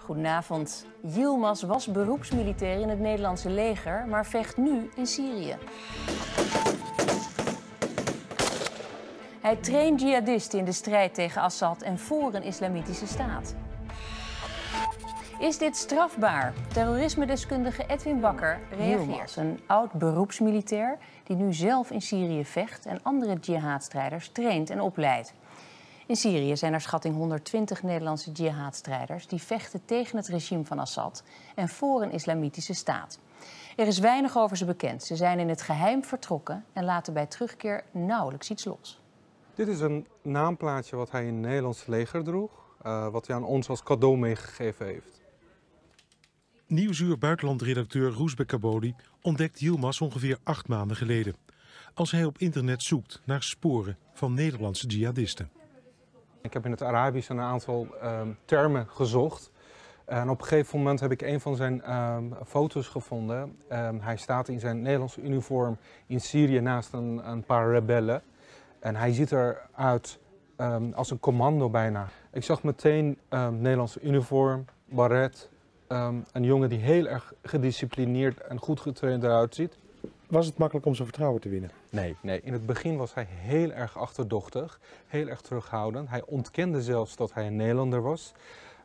Goedenavond. Yılmaz was beroepsmilitair in het Nederlandse leger, maar vecht nu in Syrië. Hij traint jihadisten in de strijd tegen Assad en voor een islamitische staat. Is dit strafbaar? Terrorisme-deskundige Edwin Bakker reageert. Een oud-beroepsmilitair die nu zelf in Syrië vecht en andere jihadstrijders traint en opleidt. In Syrië zijn er schatting 120 Nederlandse jihadstrijders die vechten tegen het regime van Assad en voor een islamitische staat. Er is weinig over ze bekend. Ze zijn in het geheim vertrokken en laten bij terugkeer nauwelijks iets los. Dit is een naamplaatje wat hij in het Nederlandse leger droeg, wat hij aan ons als cadeau meegegeven heeft. Nieuwsuur buitenlandredacteur Roesbek Kabodi ontdekt Yılmaz ongeveer 8 maanden geleden. Als hij op internet zoekt naar sporen van Nederlandse jihadisten. Ik heb in het Arabisch een aantal termen gezocht. En op een gegeven moment heb ik een van zijn foto's gevonden. Hij staat in zijn Nederlandse uniform in Syrië naast een paar rebellen. En hij ziet eruit als een commando bijna. Ik zag meteen Nederlandse uniform, baret. Een jongen die heel erg gedisciplineerd en goed getraind eruit ziet. Was het makkelijk om zijn vertrouwen te winnen? Nee. In het begin was hij heel erg achterdochtig, heel erg terughoudend. Hij ontkende zelfs dat hij een Nederlander was.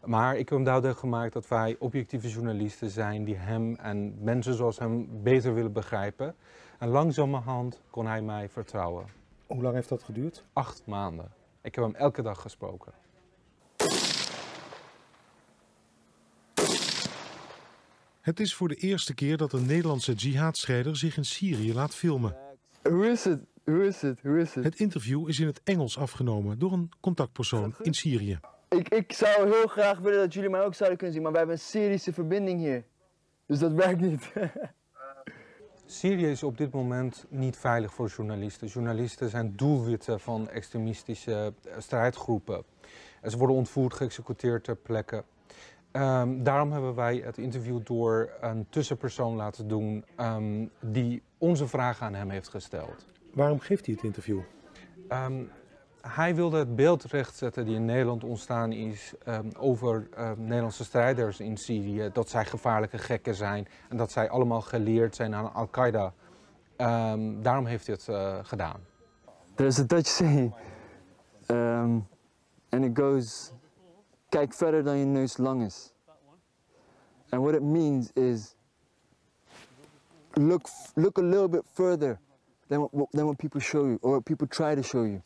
Maar ik heb hem duidelijk gemaakt dat wij objectieve journalisten zijn die hem en mensen zoals hem beter willen begrijpen. En langzamerhand kon hij mij vertrouwen. Hoe lang heeft dat geduurd? 8 maanden. Ik heb hem elke dag gesproken. Het is voor de eerste keer dat een Nederlandse jihadstrijder zich in Syrië laat filmen. Hoe is het? Het interview is in het Engels afgenomen door een contactpersoon in Syrië. Ik zou heel graag willen dat jullie mij ook zouden kunnen zien, maar wij hebben een Syrische verbinding hier. Dus dat werkt niet. Syrië is op dit moment niet veilig voor journalisten. Journalisten zijn doelwitten van extremistische strijdgroepen. En ze worden ontvoerd, geëxecuteerd ter plekke. Daarom hebben wij het interview door een tussenpersoon laten doen die onze vragen aan hem heeft gesteld. Waarom geeft hij het interview? Hij wilde het beeld rechtzetten die in Nederland ontstaan is over Nederlandse strijders in Syrië. Dat zij gevaarlijke gekken zijn en dat zij allemaal geleerd zijn aan Al-Qaeda. Daarom heeft hij het gedaan. There's a Dutch saying, and it goes, kijk verder dan je neus lang is. And what it means is, look a little bit further than what people show you, or what people try to show you.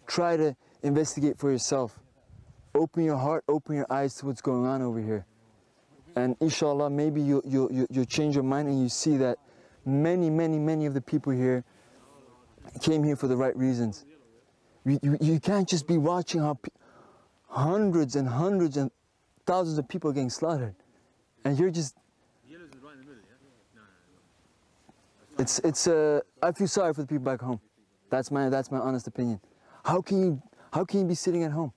Try to investigate for yourself. Open your heart, open your eyes to what's going on over here. And inshallah, maybe you'll change your mind and you see that many of the people here came here for the right reasons. You can't just be watching how hundreds and thousands of people getting slaughtered. And you're just... I feel sorry for the people back home. That's my honest opinion. How can you be sitting at home?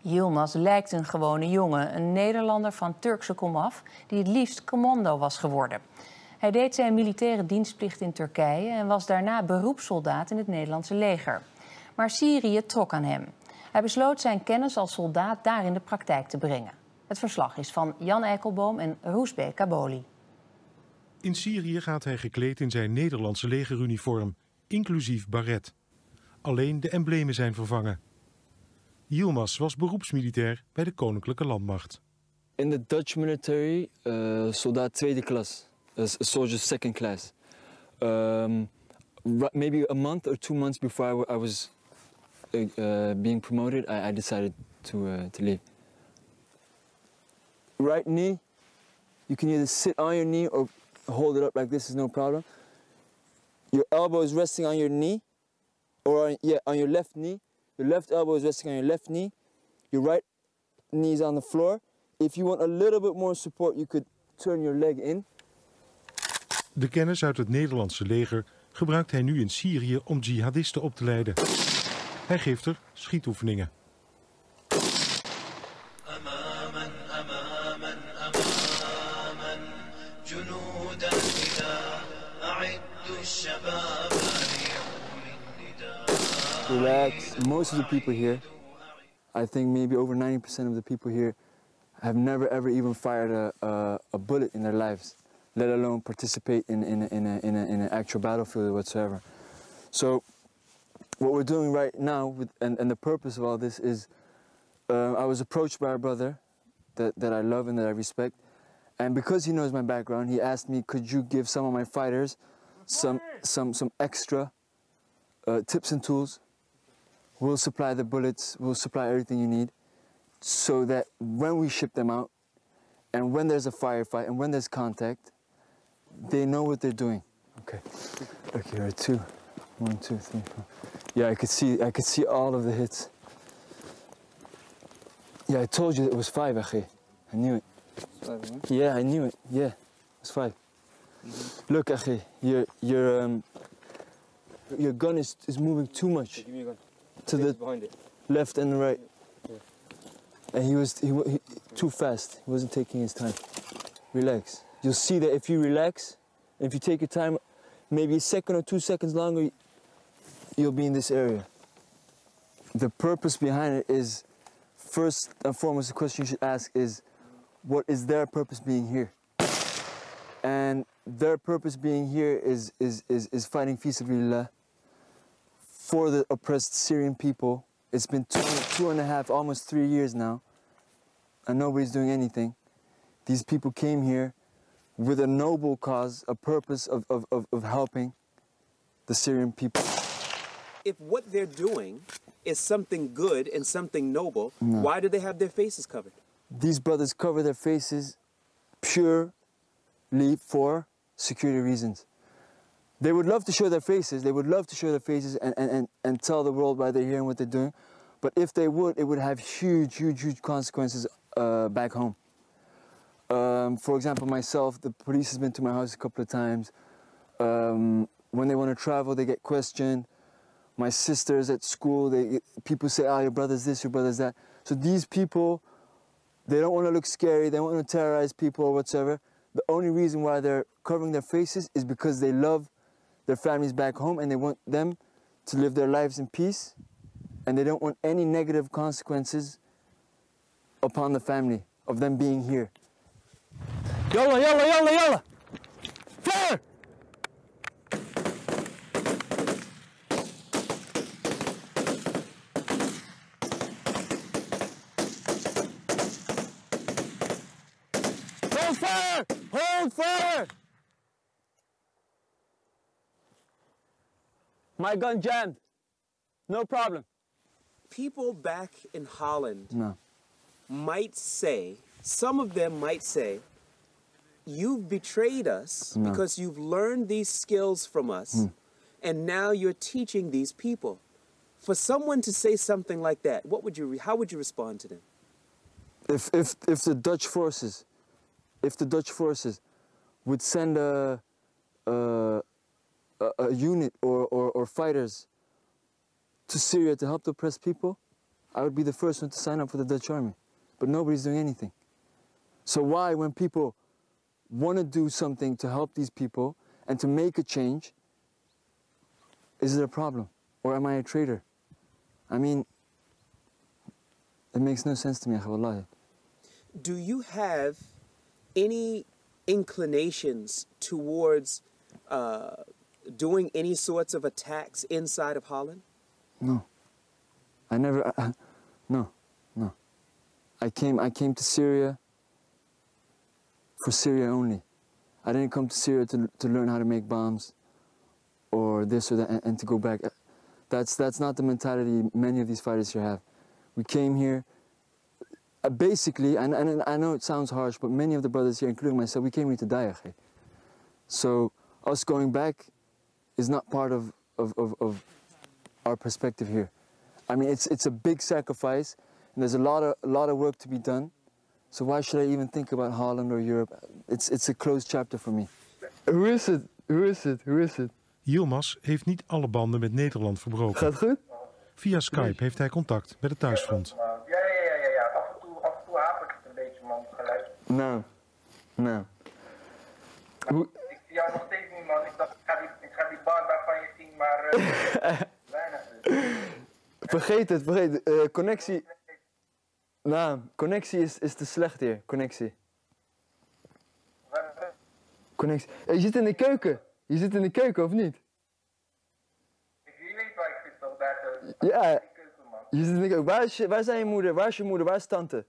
Yılmaz lijkt een gewone jongen, een Nederlander van Turkse komaf die het liefst commando was geworden. Hij deed zijn militaire dienstplicht in Turkije en was daarna beroepssoldaat in het Nederlandse leger. Maar Syrië trok aan hem. Hij besloot zijn kennis als soldaat daar in de praktijk te brengen. Het verslag is van Jan Eikelboom en Roesbek Kabodi. In Syrië gaat hij gekleed in zijn Nederlandse legeruniform, inclusief baret. Alleen de emblemen zijn vervangen. Yılmaz was beroepsmilitair bij de Koninklijke Landmacht. In the Dutch military, soldaat tweede klas, a soldier second class. Maybe a month or 2 months before I was being promoted, I decided to leave. Right knee, you can either sit on your knee or hold it up like this is no problem. Your elbow is resting on your knee, or on your left knee. Your left elbow is resting on your left knee. Your right knee is on the floor. If you want a little bit more support, you could turn your leg in. De kennis uit het Nederlandse leger gebruikt hij nu in Syrië om jihadisten op te leiden. Hij geeft er schietoefeningen. Relax. Most of the people here, I think maybe over 90% of the people here have never ever even fired a bullet in their lives, let alone participate in an actual battlefield or whatsoever. So what we're doing right now, and the purpose of all this is, I was approached by a brother that I love and that I respect, and because he knows my background, he asked me, could you give some of my fighters some extra tips and tools? We'll supply the bullets, we'll supply everything you need, so that when we ship them out, and when there's a firefight, and when there's contact, they know what they're doing. Okay, okay, all right, 2, 1, 2, 3, 4. Yeah, I could see all of the hits. Yeah, I told you it was 5, Akhi. I knew it. 5, huh? Yeah, I knew it. Yeah, it was 5. Look, Akhi, your gun is moving too much. Give me your gun. To the behind it. left and the right. Yeah. And he was too fast. He wasn't taking his time. Relax. You'll see that if you relax, if you take your time, maybe a second or 2 seconds longer, you'll be in this area. The purpose behind it is, first and foremost, the question you should ask is, what is their purpose being here? And their purpose being here is fighting fi sabilillah for the oppressed Syrian people. It's been 2.5, almost 3 years now, and nobody's doing anything. These people came here with a noble cause, a purpose of helping the Syrian people. If what they're doing is something good and something noble, why do they have their faces covered? These brothers cover their faces purely for security reasons. They would love to show their faces, and tell the world why they're here and what they're doing. But if they would, it would have huge consequences back home. For example, myself, the police has been to my house a couple of times. When they want to travel, they get questioned. My sisters at school, people say, oh, your brother's this, your brother's that. So these people, they don't want to look scary, they don't want to terrorize people or whatsoever. The only reason why they're covering their faces is because they love their families back home and they want them to live their lives in peace, and they don't want any negative consequences upon the family of them being here. Yalla, yalla, yalla, yalla! Fire! Hold fire! Hold fire! My gun jammed. No problem. People back in Holland No. might say, some of them might say, you've betrayed us because you've learned these skills from us, and now you're teaching these people. For someone to say something like that, how would you respond to them? If the Dutch forces, would send a unit or fighters to Syria to help the oppressed people, I would be the first one to sign up for the Dutch army. But nobody's doing anything. So why, when people want to do something to help these people and to make a change, is it a problem? Or am I a traitor? I mean, it makes no sense to me, wallahi. Do you have any inclinations towards doing any sorts of attacks inside of Holland? No. I never, no. I came to Syria for Syria only. I didn't come to Syria to learn how to make bombs or this or that and to go back. That's not the mentality many of these fighters here have. We came here, basically, and I know it sounds harsh, but many of the brothers here, including myself, we came here to die, akhi. So us going back is not part of our perspective here. I mean, it's a big sacrifice, and there's a lot of work to be done. So why should I even think about Holland or Europe? It's a closed chapter for me. Who is it? Yılmaz heeft niet alle banden met Nederland verbroken. Gaat goed? Via Skype heeft hij contact met het thuisfront. Ja. Af en toe hapert het een beetje, man, geluid. Nou. Ik zie jou nog steeds niet, man. Ik dacht, ik ga die bar daar van je zien, maar weinig. Vergeet het. Connectie. Naam, connectie is te slecht hier, connectie. Connectie. Hey, je zit in de keuken. Je zit in de keuken, of niet? Je weet waar ik zit toch, daar zo. Ja, Die keuken, man. je zit in de keuken. Waar zijn je moeder? Waar is je moeder? Waar is tante?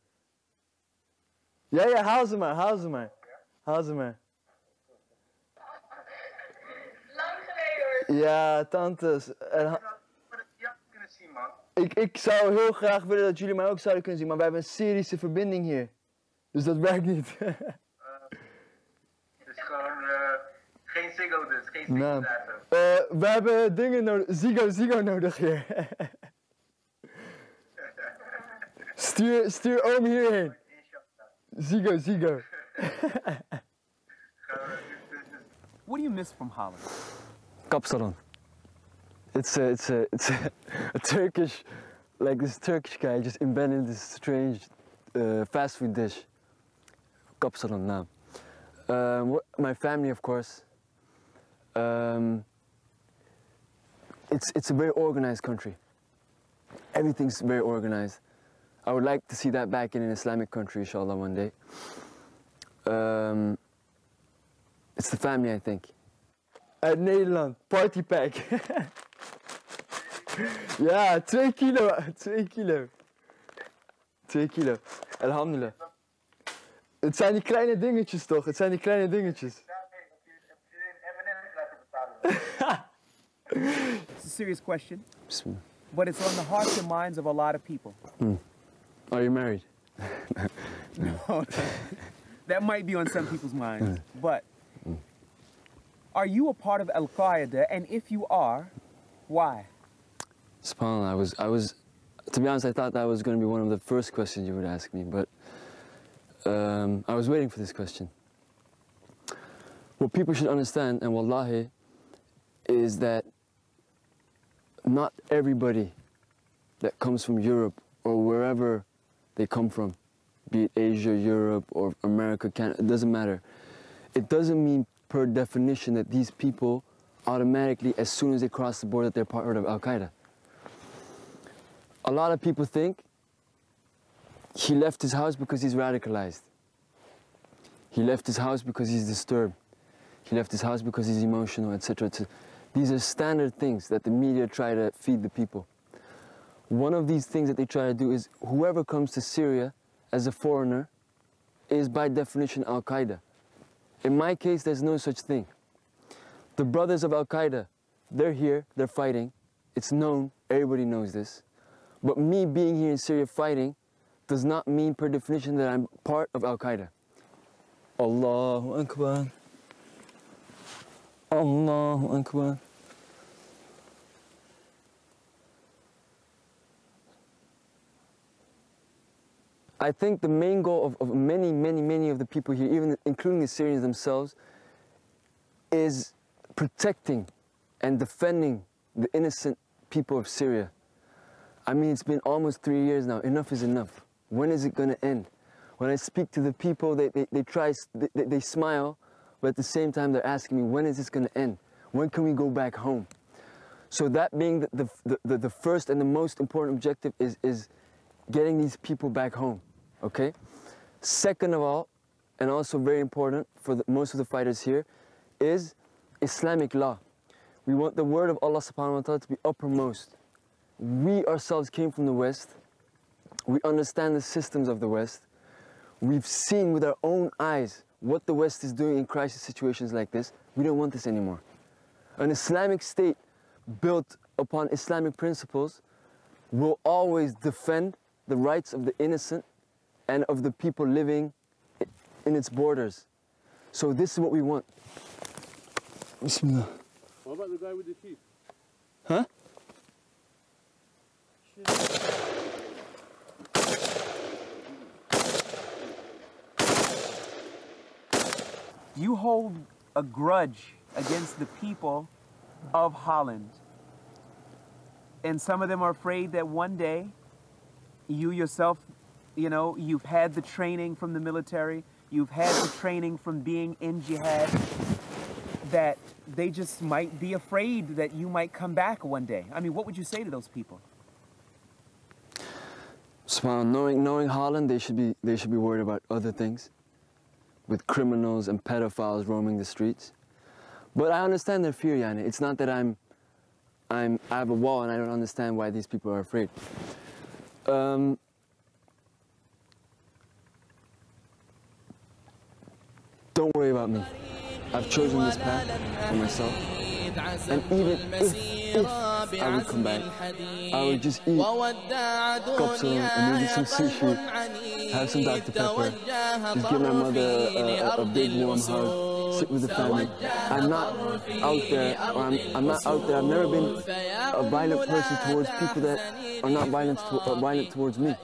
Ja, haal ze maar, haal ze maar. Haal ze maar. Lang geleden hoor. Ja, tantes. Je had kunnen zien, man. Ik zou heel graag willen dat jullie mij ook zouden kunnen zien, maar wij hebben een Syrische verbinding hier. Dus dat werkt niet. Dus gewoon geen Ziggo dus, geen Ziggo Nou, daar zo. we hebben dingen nodig, Ziggo nodig hier. Stuur oom hierheen. Ziggo. What do you miss from Holland? Kapsalon. It's a Turkish, like this Turkish guy just invented this strange fast food dish. Kapsalon now. My family, of course. It's a very organized country. Everything's very organized. I would like to see that back in an Islamic country, inshallah, one day. It's the family, I think. Uit Nederland, party pack. Ja, 2 kilo, 2 kilo. 2 kilo, alhamdulillah. Het zijn die kleine dingetjes toch, het zijn die kleine dingetjes. It's a serious question, but it's on the hearts and minds of a lot of people. Are you married? No, that might be on some people's minds, but are you a part of Al-Qaeda? And if you are, why? SubhanAllah, I was, to be honest, I thought that was going to be one of the first questions you would ask me, but I was waiting for this question. What people should understand, and wallahi, is that not everybody that comes from Europe or wherever they come from, be it Asia, Europe, or America, Canada, it doesn't matter. It doesn't mean per definition that these people automatically, as soon as they cross the border, that they're part of Al-Qaeda. A lot of people think he left his house because he's radicalized. He left his house because he's disturbed. He left his house because he's emotional, etc. These are standard things that the media try to feed the people. One of these things that they try to do is whoever comes to Syria as a foreigner is by definition Al-Qaeda. In my case, there's no such thing. The brothers of Al-Qaeda, they're here, they're fighting. It's known, everybody knows this. But me being here in Syria fighting does not mean per definition that I'm part of Al-Qaeda. Allahu Akbar. Allahu Akbar. I think the main goal of many of the people here, even including the Syrians themselves, is protecting and defending the innocent people of Syria. I mean, it's been almost 3 years now. Enough is enough. When is it going to end? When I speak to the people, they smile, but at the same time they're asking me, when is this going to end? When can we go back home? So that being the first and the most important objective is getting these people back home, okay? Second of all, and also very important for most of the fighters here, is Islamic law. We want the word of Allah subhanahu wa ta'ala to be uppermost. We ourselves came from the West. We understand the systems of the West. We've seen with our own eyes what the West is doing in crisis situations like this. We don't want this anymore. An Islamic state built upon Islamic principles will always defend the rights of the innocent and of the people living in its borders. So this is what we want. Bismillah. What about the guy with the teeth? Huh? You hold a grudge against the people of Holland. And some of them are afraid that one day, you yourself, you know, you've had the training from the military, you've had the training from being in jihad, that they just might be afraid that you might come back one day. I mean, what would you say to those people? So knowing Holland, they should be worried about other things, with criminals and pedophiles roaming the streets. But I understand their fear, yani. It's not that I have a wall and I don't understand why these people are afraid. Don't worry about me. I've chosen this path for myself. And even if I would come back, I would just eat kopsel and maybe some sushi, have some Dr. Pepper, just give my mother a big warm hug, sit with the family. I'm not out there, I'm not out there. I've never been a violent person towards people that are not violent towards me.